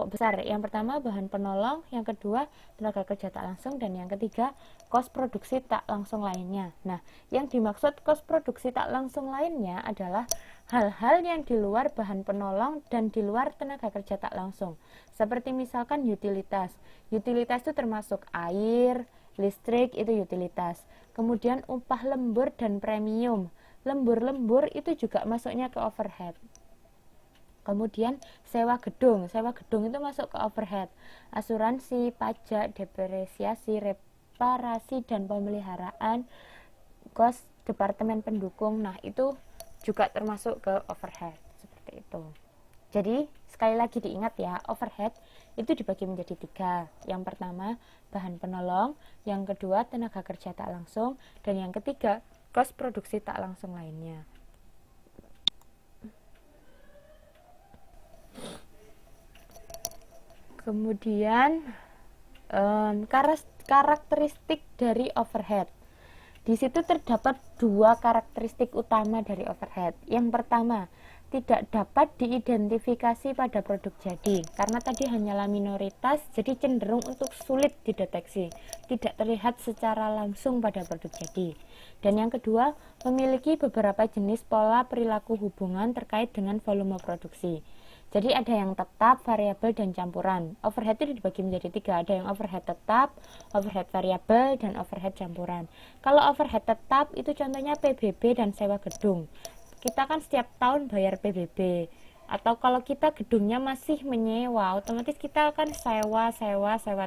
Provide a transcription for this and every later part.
besar. Yang pertama bahan penolong, yang kedua tenaga kerja tak langsung, dan yang ketiga kos produksi tak langsung lainnya. Nah, yang dimaksud kos produksi tak langsung lainnya adalah hal-hal yang di luar bahan penolong dan di luar tenaga kerja tak langsung. Seperti misalkan utilitas. Utilitas itu termasuk air, listrik, itu utilitas. Kemudian upah lembur dan premium. Lembur-lembur itu juga masuknya ke overhead. Kemudian sewa gedung itu masuk ke overhead. Asuransi, pajak, depresiasi, reparasi dan pemeliharaan, kos departemen pendukung. Nah, itu juga termasuk ke overhead, seperti itu. Jadi sekali lagi diingat ya, overhead itu dibagi menjadi 3. Yang pertama bahan penolong, yang kedua tenaga kerja tak langsung, dan yang ketiga kos produksi tak langsung lainnya. Kemudian karakteristik dari overhead. Di situ terdapat 2 karakteristik utama dari overhead. Yang pertama, tidak dapat diidentifikasi pada produk jadi, karena tadi hanyalah minoritas, jadi cenderung untuk sulit dideteksi, tidak terlihat secara langsung pada produk jadi. Dan yang kedua, memiliki beberapa jenis pola perilaku hubungan terkait dengan volume produksi. Jadi ada yang tetap, variabel, dan campuran. Overhead itu dibagi menjadi 3. Ada yang overhead tetap, overhead variabel, dan overhead campuran. Kalau overhead tetap itu contohnya PBB dan sewa gedung. Kita kan setiap tahun bayar PBB. Atau kalau kita gedungnya masih menyewa, otomatis kita akan sewa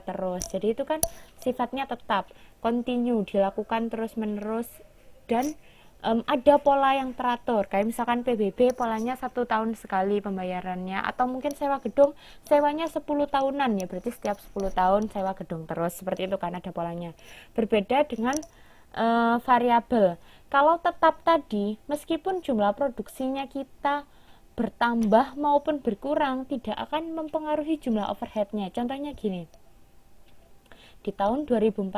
terus. Jadi itu kan sifatnya tetap, continue, dilakukan terus-menerus, dan ada pola yang teratur. Kayak misalkan PBB polanya 1 tahun sekali pembayarannya, atau mungkin sewa gedung sewanya 10 tahunan, ya berarti setiap 10 tahun sewa gedung terus, seperti itu kan, ada polanya. Berbeda dengan variabel. Kalau tetap tadi, meskipun jumlah produksinya kita bertambah maupun berkurang, tidak akan mempengaruhi jumlah overheadnya. Contohnya gini, di tahun 2014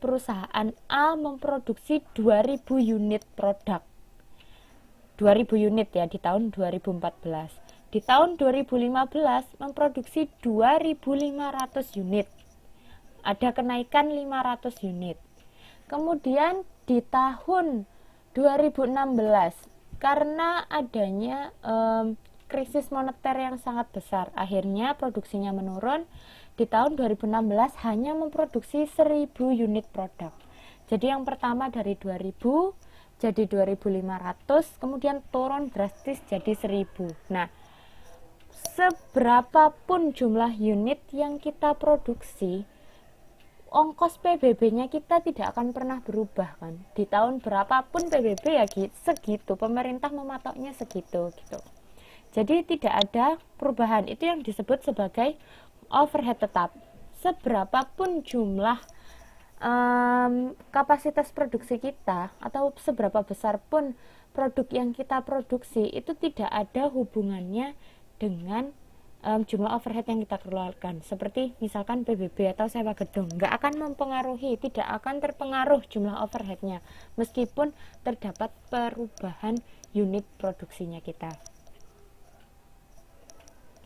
perusahaan A memproduksi 2000 unit produk. 2000 unit ya di tahun 2014. Di tahun 2015 memproduksi 2500 unit. Ada kenaikan 500 unit. Kemudian di tahun 2016 karena adanya krisis moneter yang sangat besar, akhirnya produksinya menurun. Di tahun 2016 hanya memproduksi 1000 unit produk. Jadi yang pertama dari 2000 jadi 2500, kemudian turun drastis jadi 1000. Nah, seberapapun jumlah unit yang kita produksi, ongkos PBB-nya kita tidak akan pernah berubah kan. Di tahun berapapun PBB ya segitu, pemerintah mematoknya segitu gitu. Jadi tidak ada perubahan. Itu yang disebut sebagai overhead tetap. Seberapapun jumlah kapasitas produksi kita, atau seberapa besar pun produk yang kita produksi, itu tidak ada hubungannya dengan jumlah overhead yang kita keluarkan. Seperti misalkan PBB atau sewa gedung, nggak akan mempengaruhi, tidak akan terpengaruh jumlah overheadnya, meskipun terdapat perubahan unit produksinya kita.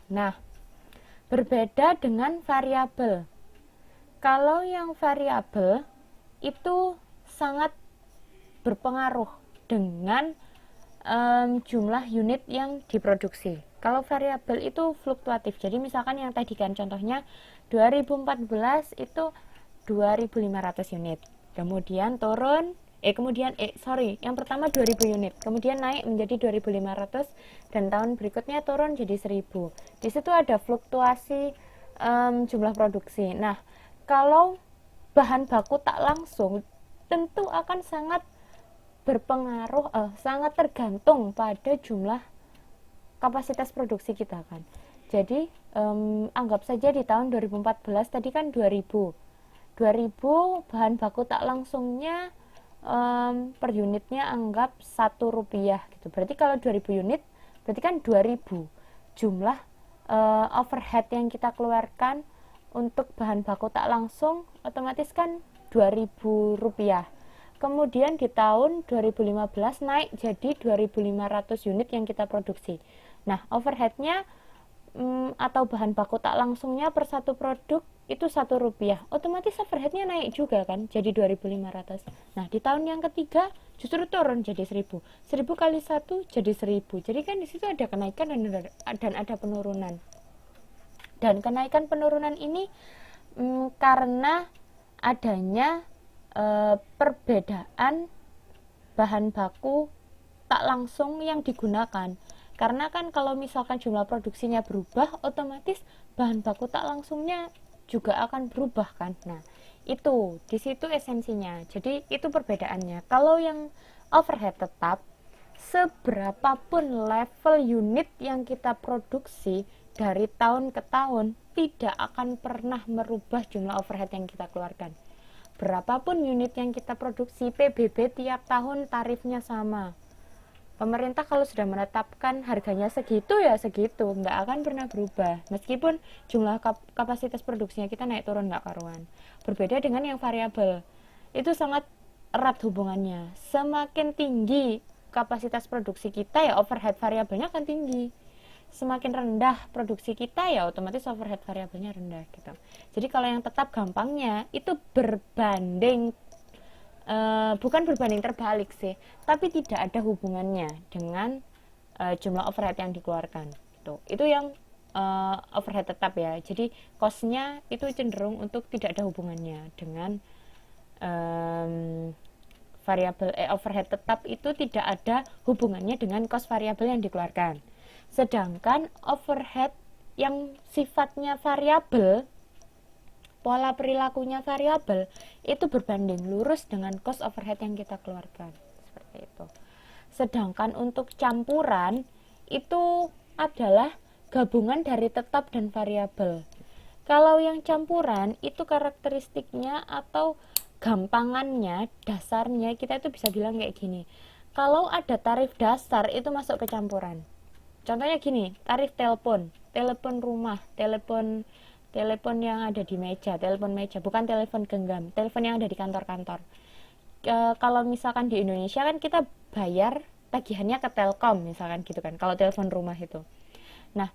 Nah, berbeda dengan variabel. Kalau yang variabel itu sangat berpengaruh dengan jumlah unit yang diproduksi. Kalau variabel itu fluktuatif. Jadi misalkan yang tadi kan contohnya 2014 itu 2500 unit. Kemudian turun yang pertama 2000 unit, kemudian naik menjadi 2500, dan tahun berikutnya turun jadi 1000. Di situ ada fluktuasi jumlah produksi. Nah, kalau bahan baku tak langsung tentu akan sangat berpengaruh, sangat tergantung pada jumlah kapasitas produksi kita kan. Jadi anggap saja di tahun 2014 tadi kan 2000 bahan baku tak langsungnya per unitnya anggap Rp1 gitu. Berarti kalau 2000 unit berarti kan 2000 jumlah overhead yang kita keluarkan untuk bahan baku tak langsung, otomatis kan Rp2.000. Kemudian di tahun 2015 naik jadi 2500 unit yang kita produksi. Nah, overheadnya atau bahan baku tak langsungnya per satu produk itu Rp1, otomatis overheadnya naik juga kan, jadi 2.500. Nah di tahun yang ketiga justru turun jadi 1.000, 1.000 kali 1 jadi 1.000. Jadi kan di situ ada kenaikan dan ada penurunan. Dan kenaikan penurunan ini karena adanya perbedaan bahan baku tak langsung yang digunakan. Karena kan kalau misalkan jumlah produksinya berubah, otomatis bahan baku tak langsungnya juga akan berubah kan. Nah, itu di situ esensinya. Jadi itu perbedaannya. Kalau yang overhead tetap, seberapapun level unit yang kita produksi dari tahun ke tahun, tidak akan pernah merubah jumlah overhead yang kita keluarkan. Berapapun unit yang kita produksi, PBB tiap tahun tarifnya sama. Pemerintah kalau sudah menetapkan harganya segitu ya segitu, nggak akan pernah berubah. Meskipun jumlah kapasitas produksinya kita naik turun nggak karuan. Berbeda dengan yang variabel, itu sangat erat hubungannya. Semakin tinggi kapasitas produksi kita ya overhead variabelnya akan tinggi. Semakin rendah produksi kita ya otomatis overhead variabelnya rendah gitu. Jadi kalau yang tetap gampangnya itu berbanding bukan berbanding terbalik sih, tapi tidak ada hubungannya dengan jumlah overhead yang dikeluarkan gitu. Itu yang overhead tetap ya. Jadi cost-nya itu cenderung untuk tidak ada hubungannya dengan variabel overhead tetap, itu tidak ada hubungannya dengan cost variabel yang dikeluarkan. Sedangkan overhead yang sifatnya variabel, pola perilakunya variabel, itu berbanding lurus dengan cost overhead yang kita keluarkan. Seperti itu. Sedangkan untuk campuran itu adalah gabungan dari tetap dan variabel. Kalau yang campuran itu karakteristiknya atau gampangannya, dasarnya kita itu bisa bilang kayak gini. Kalau ada tarif dasar itu masuk ke campuran. Contohnya gini, tarif telepon rumah, telepon yang ada di meja, telepon meja, bukan telepon genggam, telepon yang ada di kantor-kantor. Kalau misalkan di Indonesia kan kita bayar tagihannya ke Telkom misalkan gitu kan, kalau telepon rumah itu. Nah,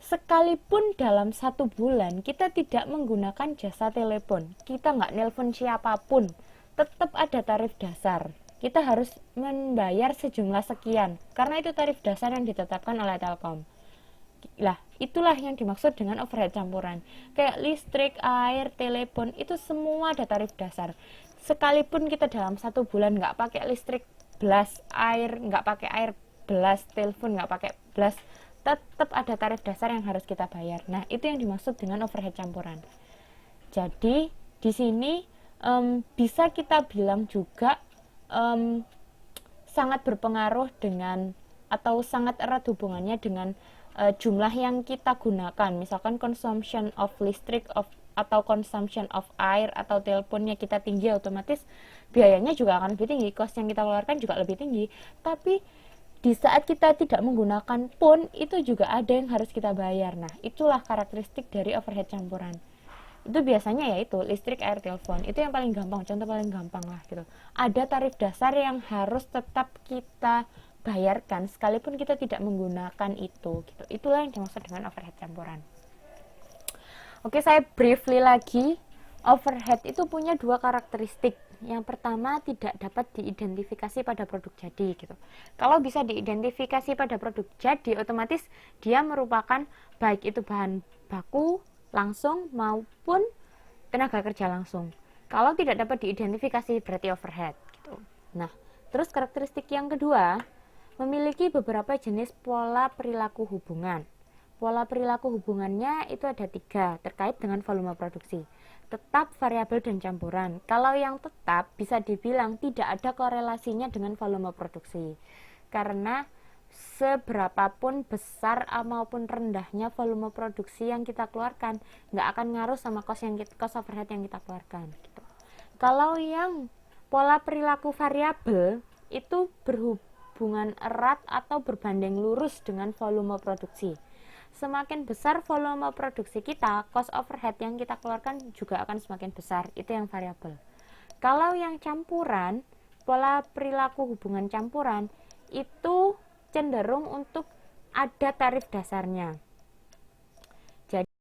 sekalipun dalam 1 bulan kita tidak menggunakan jasa telepon, kita nggak nelpon siapapun, tetap ada tarif dasar. Kita harus membayar sejumlah sekian, karena itu tarif dasar yang ditetapkan oleh Telkom. Lah, itulah yang dimaksud dengan overhead campuran. Kayak listrik, air, telepon, itu semua ada tarif dasar. Sekalipun kita dalam 1 bulan nggak pakai listrik belas, air nggak pakai air belas, telepon nggak pakai belas, tetap ada tarif dasar yang harus kita bayar. Nah, itu yang dimaksud dengan overhead campuran. Jadi, di sini bisa kita bilang juga sangat berpengaruh dengan atau sangat erat hubungannya dengan jumlah yang kita gunakan. Misalkan consumption of listrik atau consumption of air atau teleponnya kita tinggi, otomatis biayanya juga akan lebih tinggi, cost yang kita keluarkan juga lebih tinggi. Tapi di saat kita tidak menggunakan pun itu juga ada yang harus kita bayar. Nah, itulah karakteristik dari overhead campuran. Itu biasanya yaitu listrik, air, telepon. Itu yang paling gampang, contoh paling gampang lah gitu. Ada tarif dasar yang harus tetap kita bayarkan sekalipun kita tidak menggunakan itu gitu. Itulah yang dimaksud dengan overhead campuran. Oke, saya briefly lagi. Overhead itu punya 2 karakteristik. Yang pertama, tidak dapat diidentifikasi pada produk jadi gitu. Kalau bisa diidentifikasi pada produk jadi, otomatis dia merupakan baik itu bahan baku langsung maupun tenaga kerja langsung. Kalau tidak dapat diidentifikasi berarti overhead gitu. Nah, terus karakteristik yang kedua, memiliki beberapa jenis pola perilaku hubungan. Pola perilaku hubungannya itu ada 3 terkait dengan volume produksi. Tetap, variabel, dan campuran. Kalau yang tetap bisa dibilang tidak ada korelasinya dengan volume produksi. Karena seberapapun besar maupun rendahnya volume produksi yang kita keluarkan, nggak akan ngaruh sama cost overhead yang kita keluarkan. Gitu. Kalau yang pola perilaku variabel itu berhubungan erat atau berbanding lurus dengan volume produksi. Semakin besar volume produksi kita, cost overhead yang kita keluarkan juga akan semakin besar. Itu yang variabel. Kalau yang campuran, pola perilaku hubungan campuran itu cenderung untuk ada tarif dasarnya. Jadi